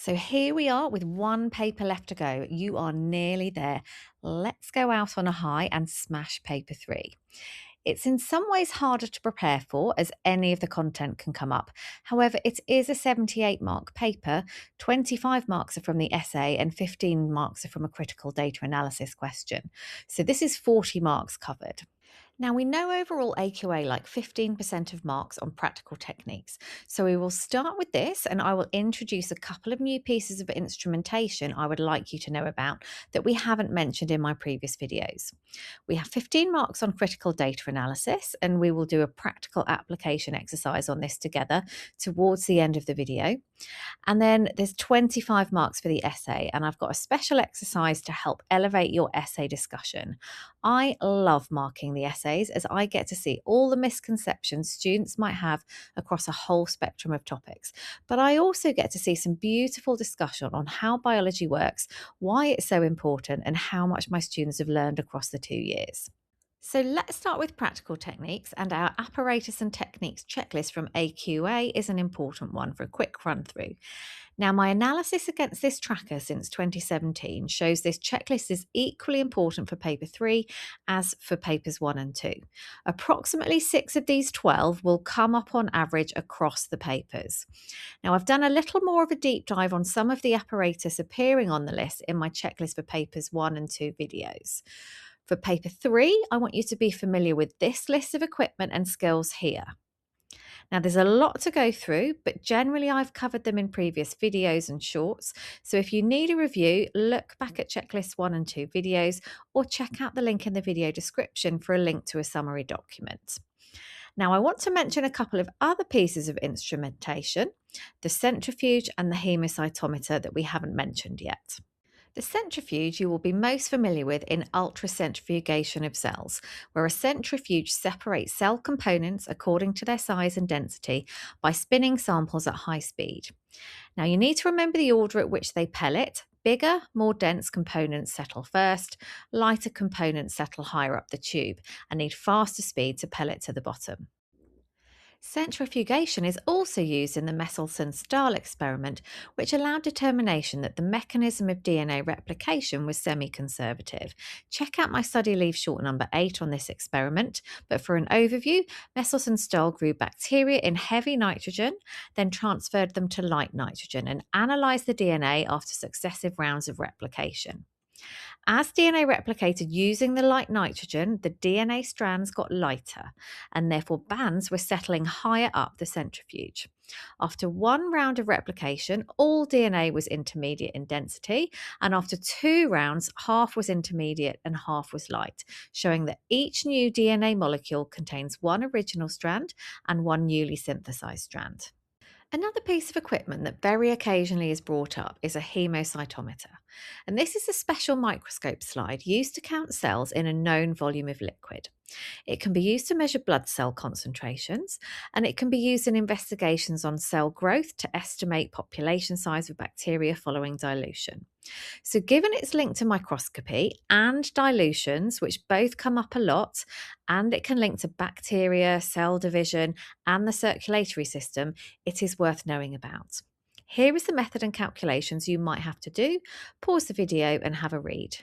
So here we are with one paper left to go. You are nearly there. Let's go out on a high and smash paper 3. It's in some ways harder to prepare for as any of the content can come up. However, it is a 78 mark paper. 25 marks are from the essay and 15 marks are from a critical data analysis question. So this is 40 marks covered. Now, we know overall AQA like 15% of marks on practical techniques. So we will start with this and I will introduce a couple of new pieces of instrumentation I would like you to know about that we haven't mentioned in my previous videos. We have 15 marks on critical data analysis and we will do a practical application exercise on this together towards the end of the video. And then there's 25 marks for the essay, and I've got a special exercise to help elevate your essay discussion. I love marking the essays as I get to see all the misconceptions students might have across a whole spectrum of topics. But I also get to see some beautiful discussion on how biology works, why it's so important, and how much my students have learned across the 2 years. So let's start with practical techniques, and our apparatus and techniques checklist from AQA is an important one for a quick run through. Now, my analysis against this tracker since 2017 shows this checklist is equally important for paper 3 as for papers 1 and 2. Approximately 6 of these 12 will come up on average across the papers. Now, I've done a little more of a deep dive on some of the apparatus appearing on the list in my checklist for papers 1 and 2 videos. For paper 3, I want you to be familiar with this list of equipment and skills here. Now, there's a lot to go through, but generally I've covered them in previous videos and shorts. So if you need a review, look back at checklist 1 and 2 videos or check out the link in the video description for a link to a summary document. Now, I want to mention a couple of other pieces of instrumentation, the centrifuge and the haemocytometer that we haven't mentioned yet. The centrifuge you will be most familiar with in ultracentrifugation of cells, where a centrifuge separates cell components according to their size and density by spinning samples at high speed. Now, you need to remember the order at which they pellet. Bigger, more dense components settle first, lighter components settle higher up the tube and need faster speed to pellet to the bottom. Centrifugation is also used in the Meselson Stahl experiment, which allowed determination that the mechanism of DNA replication was semiconservative. Check out my study leave short number 8 on this experiment, but for an overview, Meselson Stahl grew bacteria in heavy nitrogen, then transferred them to light nitrogen and analysed the DNA after successive rounds of replication. As DNA replicated using the light nitrogen, the DNA strands got lighter, and therefore bands were settling higher up the centrifuge. After one round of replication, all DNA was intermediate in density, and after 2 rounds, half was intermediate and half was light, showing that each new DNA molecule contains one original strand and one newly synthesized strand. Another piece of equipment that very occasionally is brought up is a haemocytometer. And this is a special microscope slide used to count cells in a known volume of liquid. It can be used to measure blood cell concentrations, and it can be used in investigations on cell growth to estimate population size of bacteria following dilution. So, given its link to microscopy and dilutions, which both come up a lot, and it can link to bacteria, cell division, and the circulatory system, it is worth knowing about. Here is the method and calculations you might have to do. Pause the video and have a read.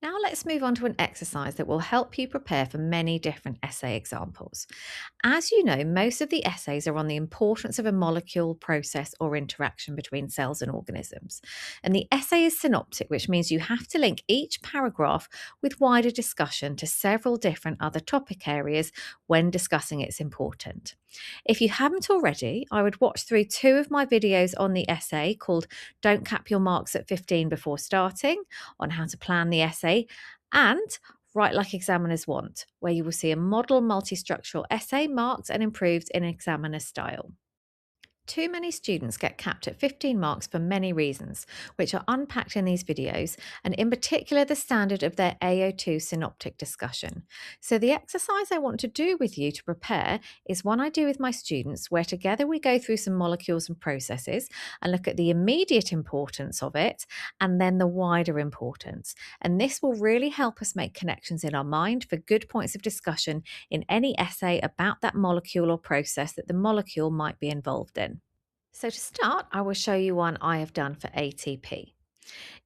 Now let's move on to an exercise that will help you prepare for many different essay examples. As you know, most of the essays are on the importance of a molecule, process, or interaction between cells and organisms. And the essay is synoptic, which means you have to link each paragraph with wider discussion to several different other topic areas when discussing its importance. If you haven't already, I would watch through 2 of my videos on the essay called Don't Cap Your Marks at 15 Before Starting, on how to plan the essay, and Write Like Examiners Want, where you will see a model multistructural essay marked and improved in examiner style. Too many students get capped at 15 marks for many reasons, which are unpacked in these videos, and in particular the standard of their AO2 synoptic discussion. So the exercise I want to do with you to prepare is one I do with my students, where together we go through some molecules and processes and look at the immediate importance of it and then the wider importance. And this will really help us make connections in our mind for good points of discussion in any essay about that molecule or process that the molecule might be involved in. So to start, I will show you one I have done for ATP.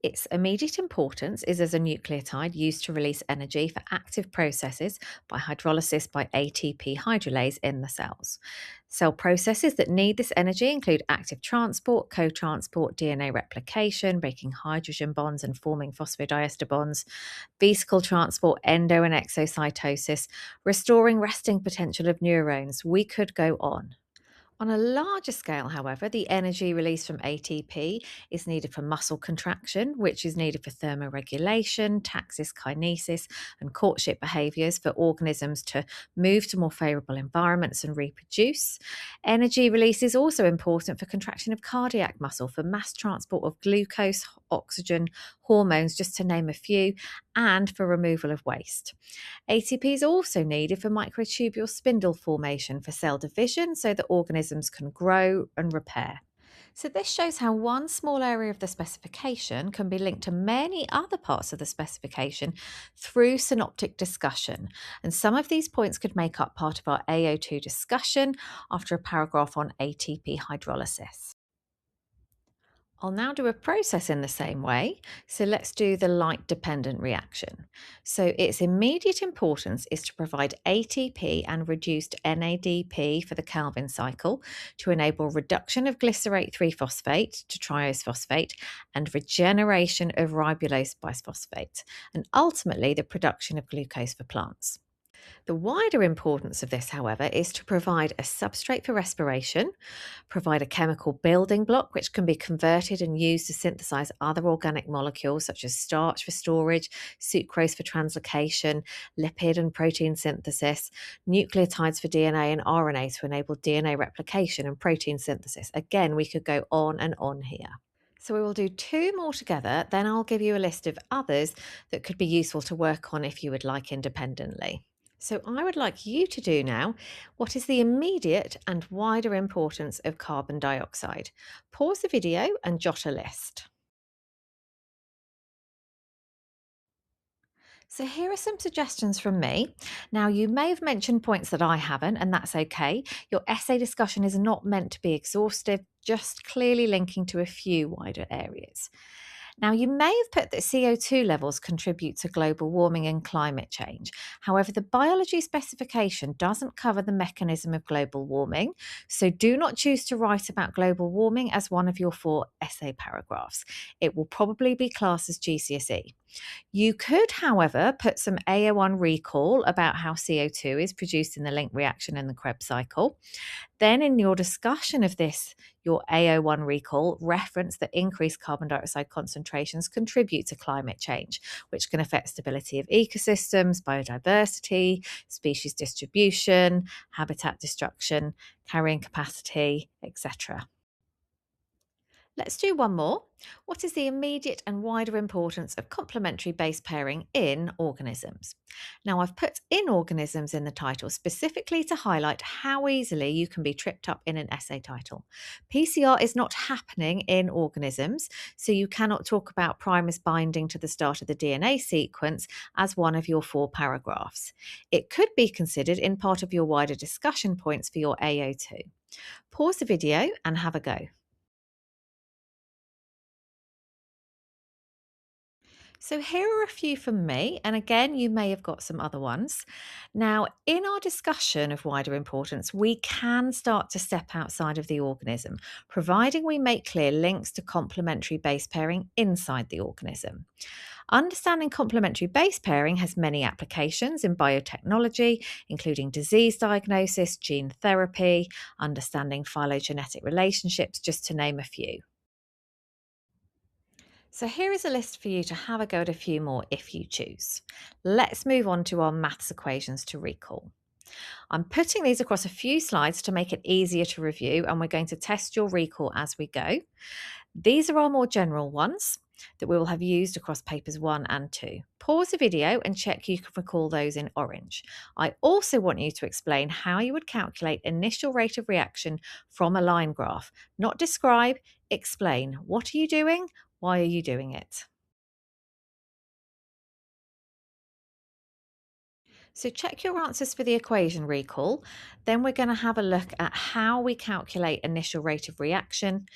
Its immediate importance is as a nucleotide used to release energy for active processes by hydrolysis by ATP hydrolase in the cells. Cell processes that need this energy include active transport, co-transport, DNA replication, breaking hydrogen bonds and forming phosphodiester bonds, vesicle transport, endo and exocytosis, restoring resting potential of neurons. We could go on. On a larger scale, however, the energy released from ATP is needed for muscle contraction, which is needed for thermoregulation, taxis, kinesis, and courtship behaviors for organisms to move to more favorable environments and reproduce. Energy release is also important for contraction of cardiac muscle, for mass transport of glucose, oxygen, hormones, just to name a few, and for removal of waste. ATP is also needed for microtubule spindle formation for cell division so that organisms can grow and repair. So, this shows how one small area of the specification can be linked to many other parts of the specification through synoptic discussion. And some of these points could make up part of our AO2 discussion after a paragraph on ATP hydrolysis. I'll now do a process in the same way. So let's do the light dependent reaction. So its immediate importance is to provide ATP and reduced NADP for the Calvin cycle to enable reduction of glycerate 3 phosphate to triose phosphate and regeneration of ribulose bisphosphate, and ultimately the production of glucose for plants. The wider importance of this, however, is to provide a substrate for respiration, provide a chemical building block which can be converted and used to synthesize other organic molecules such as starch for storage, sucrose for translocation, lipid and protein synthesis, nucleotides for DNA and RNA to enable DNA replication and protein synthesis. Again, we could go on and on here. So we will do two more together, then I'll give you a list of others that could be useful to work on if you would like independently. So I would like you to do now what is the immediate and wider importance of carbon dioxide. Pause the video and jot a list. So here are some suggestions from me. Now, you may have mentioned points that I haven't, and that's okay. Your essay discussion is not meant to be exhaustive, just clearly linking to a few wider areas. Now, you may have put that CO2 levels contribute to global warming and climate change. However, the biology specification doesn't cover the mechanism of global warming, so do not choose to write about global warming as one of your 4 essay paragraphs. It will probably be classed as GCSE. You could, however, put some AO1 recall about how CO2 is produced in the link reaction and the Krebs cycle. Then, in your discussion of this, your AO1 recall, reference that increased carbon dioxide concentrations contribute to climate change, which can affect stability of ecosystems, biodiversity, species distribution, habitat destruction, carrying capacity, etc. Let's do one more. What is the immediate and wider importance of complementary base pairing in organisms? Now, I've put in organisms in the title specifically to highlight how easily you can be tripped up in an essay title. PCR is not happening in organisms, so you cannot talk about primers binding to the start of the DNA sequence as one of your 4 paragraphs. It could be considered in part of your wider discussion points for your AO2. Pause the video and have a go. So, here are a few from me, and again, you may have got some other ones. Now, in our discussion of wider importance, we can start to step outside of the organism, providing we make clear links to complementary base pairing inside the organism. Understanding complementary base pairing has many applications in biotechnology, including disease diagnosis, gene therapy, understanding phylogenetic relationships, just to name a few. So here is a list for you to have a go at a few more if you choose. Let's move on to our maths equations to recall. I'm putting these across a few slides to make it easier to review, and we're going to test your recall as we go. These are our more general ones that we will have used across papers 1 and 2. Pause the video and check you can recall those in orange. I also want you to explain how you would calculate initial rate of reaction from a line graph. Not describe, explain. What are you doing? Why are you doing it? So check your answers for the equation recall. Then we're going to have a look at how we calculate initial rate of reaction.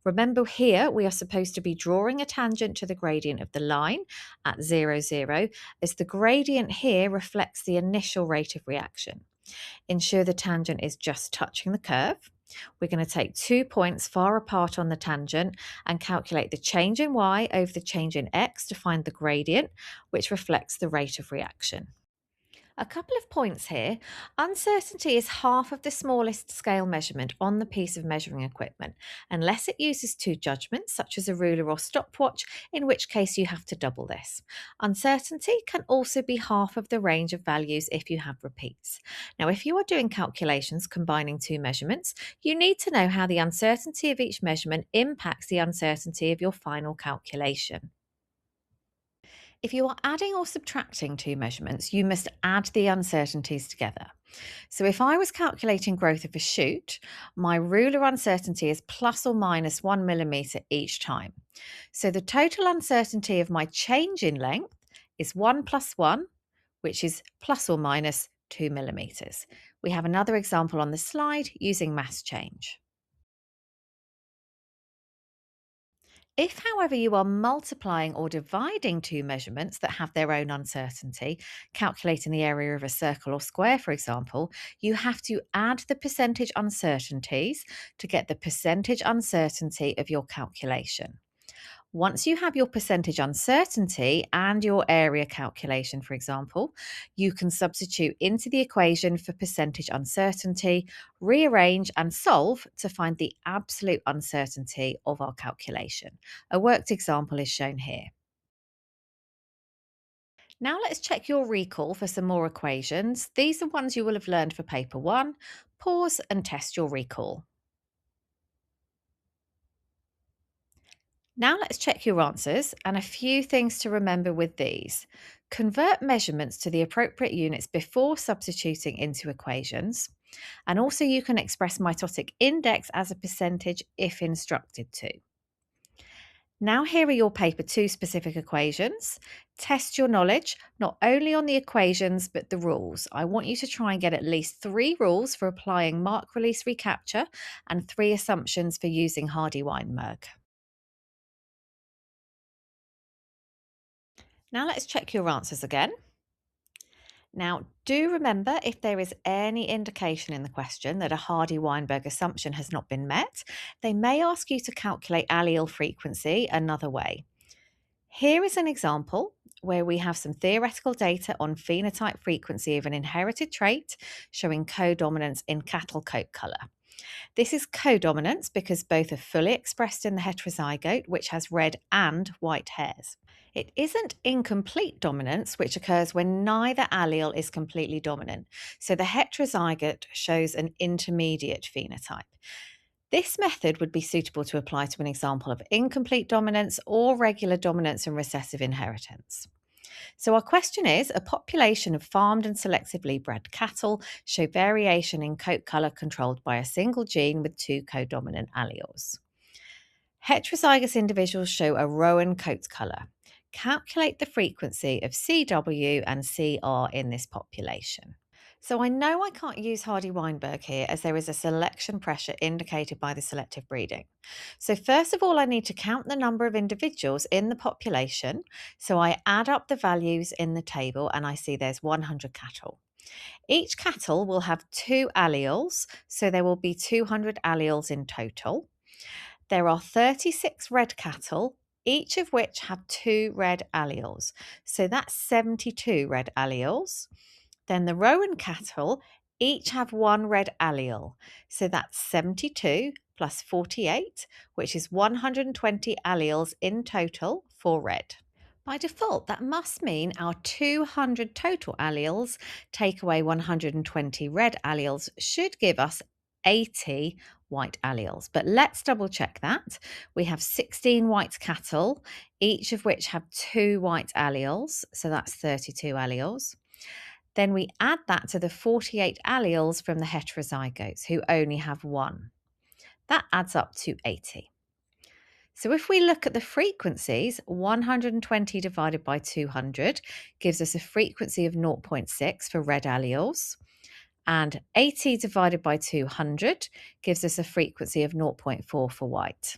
Remember here, we are supposed to be drawing a tangent to the gradient of the line at 0, 0, as the gradient here reflects the initial rate of reaction. Ensure the tangent is just touching the curve. We're going to take 2 points far apart on the tangent and calculate the change in y over the change in x to find the gradient, which reflects the rate of reaction. A couple of points here. Uncertainty is half of the smallest scale measurement on the piece of measuring equipment, unless it uses two judgments, such as a ruler or stopwatch, in which case you have to double this. Uncertainty can also be half of the range of values if you have repeats. Now, if you are doing calculations combining two measurements, you need to know how the uncertainty of each measurement impacts the uncertainty of your final calculation. If you are adding or subtracting two measurements, you must add the uncertainties together. So if I was calculating growth of a shoot, my ruler uncertainty is plus or minus 1 millimetre each time. So the total uncertainty of my change in length is 1 plus 1, which is plus or minus 2 millimetres. We have another example on the slide using mass change. If, however, you are multiplying or dividing two measurements that have their own uncertainty, calculating the area of a circle or square, for example, you have to add the percentage uncertainties to get the percentage uncertainty of your calculation. Once you have your percentage uncertainty and your area calculation, for example, you can substitute into the equation for percentage uncertainty, rearrange and solve to find the absolute uncertainty of our calculation. A worked example is shown here. Now let's check your recall for some more equations. These are ones you will have learned for paper 1. Pause and test your recall. Now let's check your answers, and a few things to remember with these. Convert measurements to the appropriate units before substituting into equations. And also you can express mitotic index as a percentage if instructed to. Now here are your paper 2 specific equations. Test your knowledge, not only on the equations, but the rules. I want you to try and get at least 3 rules for applying mark release recapture and 3 assumptions for using Hardy-Weinberg. Now let's check your answers again. Now, do remember if there is any indication in the question that a Hardy-Weinberg assumption has not been met, they may ask you to calculate allele frequency another way. Here is an example where we have some theoretical data on phenotype frequency of an inherited trait showing codominance in cattle coat colour. This is codominance because both are fully expressed in the heterozygote, which has red and white hairs. It isn't incomplete dominance, which occurs when neither allele is completely dominant. So the heterozygote shows an intermediate phenotype. This method would be suitable to apply to an example of incomplete dominance or regular dominance and recessive inheritance. So our question is, a population of farmed and selectively bred cattle show variation in coat colour controlled by a single gene with 2 codominant alleles. Heterozygous individuals show a rowan coat colour. Calculate the frequency of CW and CR in this population. So I know I can't use Hardy-Weinberg here as there is a selection pressure indicated by the selective breeding. So first of all, I need to count the number of individuals in the population. So I add up the values in the table and I see there's 100 cattle. Each cattle will have 2 alleles, so there will be 200 alleles in total. There are 36 red cattle, each of which have 2 red alleles. So that's 72 red alleles. Then the rowan cattle each have 1 red allele. So that's 72 plus 48, which is 120 alleles in total for red. By default, that must mean our 200 total alleles take away 120 red alleles should give us 80 white alleles. But let's double check that. We have 16 white cattle, each of which have 2 white alleles. So that's 32 alleles. Then we add that to the 48 alleles from the heterozygotes who only have 1. That adds up to 80. So if we look at the frequencies, 120 divided by 200 gives us a frequency of zero point 0.6 for red alleles, and 80 divided by 200 gives us a frequency of zero point 0.4 for white.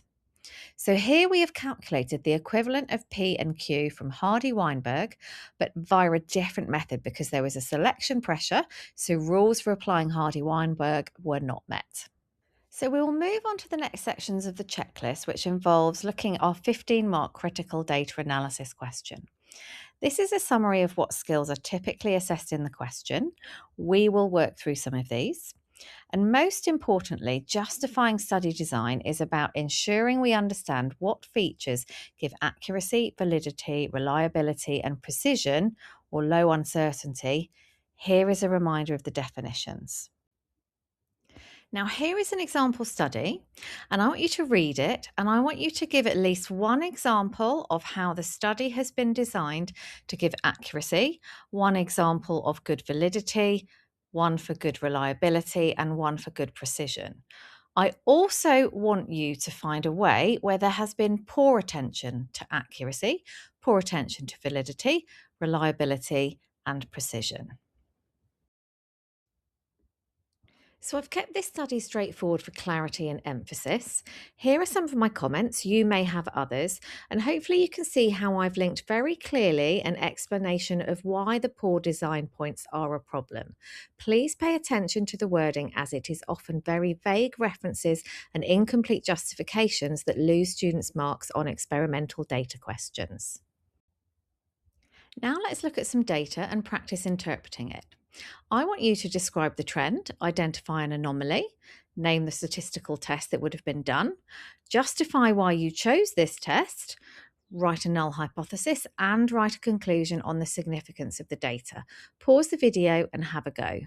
So here we have calculated the equivalent of P and Q from Hardy-Weinberg, but via a different method because there was a selection pressure, so rules for applying Hardy-Weinberg were not met. So we will move on to the next sections of the checklist, which involves looking at our 15-mark critical data analysis question. This is a summary of what skills are typically assessed in the question. We will work through some of these. And most importantly, justifying study design is about ensuring we understand what features give accuracy, validity, reliability, and precision, or low uncertainty. Here is a reminder of the definitions. Now, here is an example study, and I want you to read it, and I want you to give at least one example of how the study has been designed to give accuracy, one example of good validity, one for good reliability, and one for good precision. I also want you to find a way where there has been poor attention to accuracy, poor attention to validity, reliability, and precision. So I've kept this study straightforward for clarity and emphasis. Here are some of my comments. You may have others, and hopefully you can see how I've linked very clearly an explanation of why the poor design points are a problem. Please pay attention to the wording, as it is often very vague references and incomplete justifications that lose students' marks on experimental data questions. Now let's look at some data and practice interpreting it. I want you to describe the trend, identify an anomaly, name the statistical test that would have been done, justify why you chose this test, write a null hypothesis, and write a conclusion on the significance of the data. Pause the video and have a go.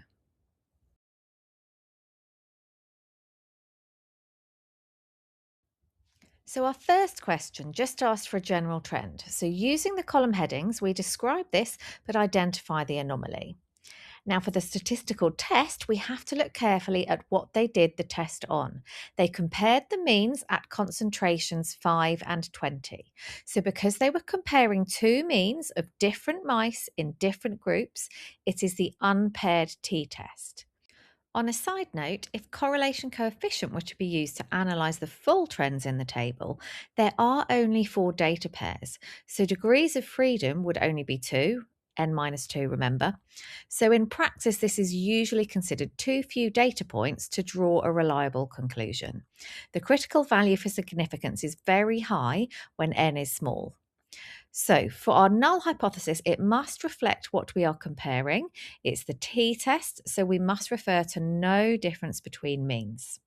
So our first question just asked for a general trend. So using the column headings, we describe this but identify the anomaly. Now, for the statistical test, we have to look carefully at what they did the test on. They compared the means at concentrations 5 and 20. So because they were comparing two means of different mice in different groups, it is the unpaired t-test. On a side note, if correlation coefficient were to be used to analyse the full trends in the table, there are only 4 data pairs, so degrees of freedom would only be 2, n minus 2, remember. So in practice, this is usually considered too few data points to draw a reliable conclusion. The critical value for significance is very high when n is small. So for our null hypothesis, it must reflect what we are comparing. It's the t-test, so we must refer to no difference between means.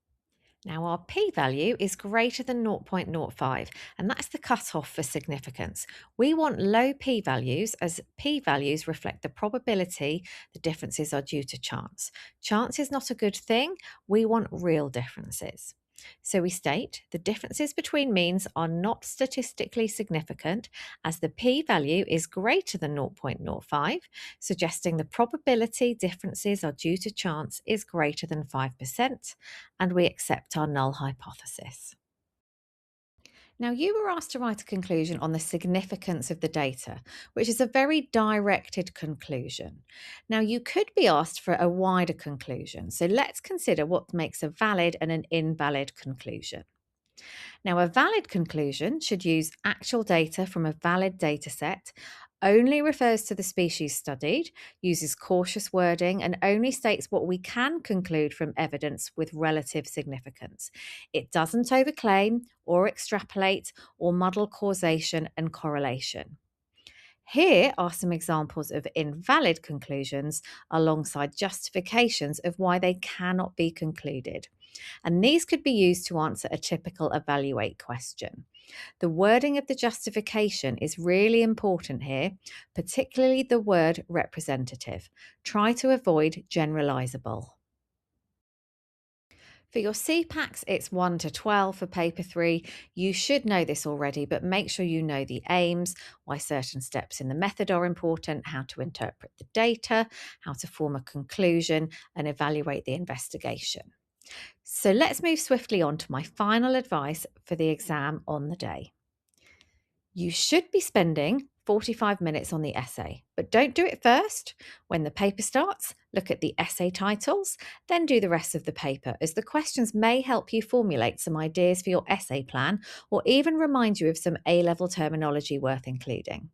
Now, our p-value is greater than 0.05, and that's the cutoff for significance. We want low p-values, as p-values reflect the probability the differences are due to chance. Chance is not a good thing. We want real differences. So we state the differences between means are not statistically significant as the p-value is greater than 0.05, suggesting the probability differences are due to chance is greater than 5%, and we accept our null hypothesis. Now, you were asked to write a conclusion on the significance of the data, which is a very directed conclusion. Now, you could be asked for a wider conclusion, so let's consider what makes a valid and an invalid conclusion. Now, a valid conclusion should use actual data from a valid data set, only refers to the species studied, uses cautious wording, and only states what we can conclude from evidence with relative significance. It doesn't overclaim or extrapolate or muddle causation and correlation. Here are some examples of invalid conclusions alongside justifications of why they cannot be concluded. And these could be used to answer a typical evaluate question. The wording of the justification is really important here, particularly the word representative. Try to avoid generalizable. For your CPACS, it's 1 to 12 for paper 3. You should know this already, but make sure you know the aims, why certain steps in the method are important, how to interpret the data, how to form a conclusion, and evaluate the investigation. So let's move swiftly on to my final advice for the exam on the day. You should be spending 45 minutes on the essay, but don't do it first. When the paper starts, look at the essay titles, then do the rest of the paper, as the questions may help you formulate some ideas for your essay plan or even remind you of some A-level terminology worth including.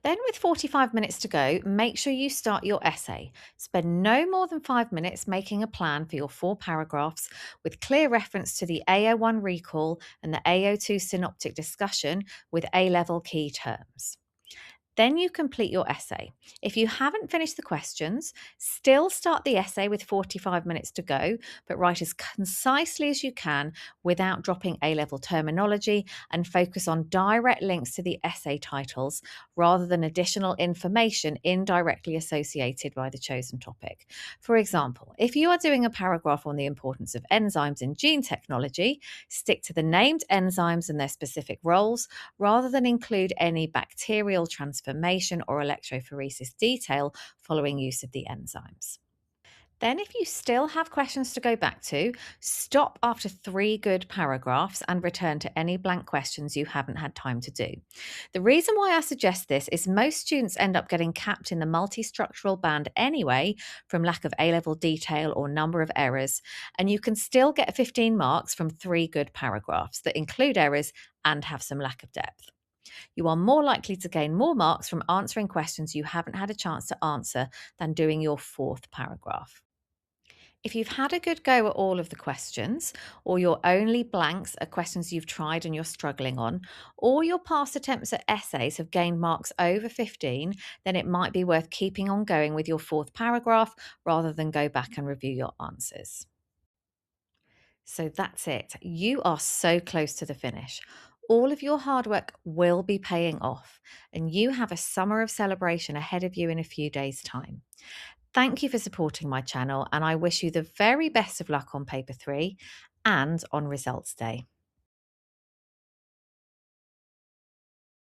Then, with 45 minutes to go, make sure you start your essay. Spend no more than 5 minutes making a plan for your 4 paragraphs with clear reference to the AO1 recall and the AO2 synoptic discussion with A level key terms. Then you complete your essay. If you haven't finished the questions, still start the essay with 45 minutes to go, but write as concisely as you can without dropping A-level terminology and focus on direct links to the essay titles rather than additional information indirectly associated by the chosen topic. For example, if you are doing a paragraph on the importance of enzymes in gene technology, stick to the named enzymes and their specific roles rather than include any bacterial transformation or electrophoresis detail following use of the enzymes. Then, if you still have questions to go back to, stop after 3 good paragraphs and return to any blank questions you haven't had time to do. The reason why I suggest this is most students end up getting capped in the multistructural band anyway from lack of A-level detail or number of errors, and you can still get 15 marks from 3 good paragraphs that include errors and have some lack of depth. You are more likely to gain more marks from answering questions you haven't had a chance to answer than doing your 4th paragraph. If you've had a good go at all of the questions, or your only blanks are questions you've tried and you're struggling on, or your past attempts at essays have gained marks over 15, then it might be worth keeping on going with your 4th paragraph rather than go back and review your answers. So that's it. You are so close to the finish. All of your hard work will be paying off, and you have a summer of celebration ahead of you in a few days' time. Thank you for supporting my channel, and I wish you the very best of luck on paper 3 and on results day.